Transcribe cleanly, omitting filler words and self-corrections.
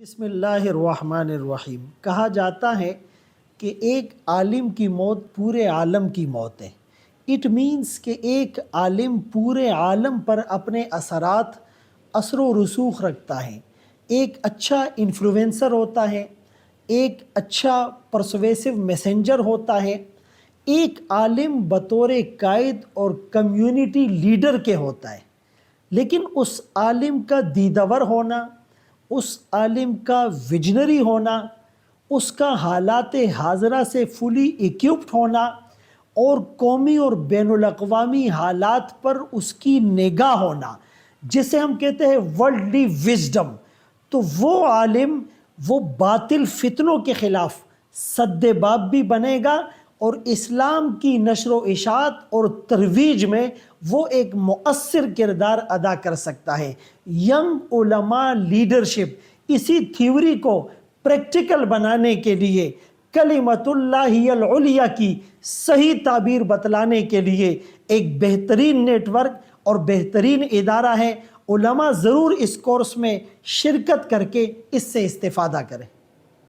بسم اللہ الرحمن الرحیم۔ کہا جاتا ہے کہ ایک عالم کی موت پورے عالم کی موت ہے۔ اٹ مینس کہ ایک عالم پورے عالم پر اپنے اثر و رسوخ رکھتا ہے، ایک اچھا انفلوئنسر ہوتا ہے، ایک اچھا پرسویسو میسنجر ہوتا ہے۔ ایک عالم بطور قائد اور کمیونٹی لیڈر کے ہوتا ہے، لیکن اس عالم کا دیدور ہونا، اس عالم کا ویژنری ہونا، اس کا حالات حاضرہ سے فلی ایکوپڈ ہونا اور قومی اور بین الاقوامی حالات پر اس کی نگاہ ہونا، جسے ہم کہتے ہیں ورلڈلی وزڈم، تو وہ عالم وہ باطل فتنوں کے خلاف سد باب بھی بنے گا اور اسلام کی نشر و اشاعت اور ترویج میں وہ ایک مؤثر کردار ادا کر سکتا ہے۔ ینگ علماء لیڈرشپ اسی تھیوری کو پریکٹیکل بنانے کے لیے، کلمۃ اللہ العلیٰ کی صحیح تعبیر بتلانے کے لیے ایک بہترین نیٹ ورک اور بہترین ادارہ ہے۔ علماء ضرور اس کورس میں شرکت کر کے اس سے استفادہ کریں۔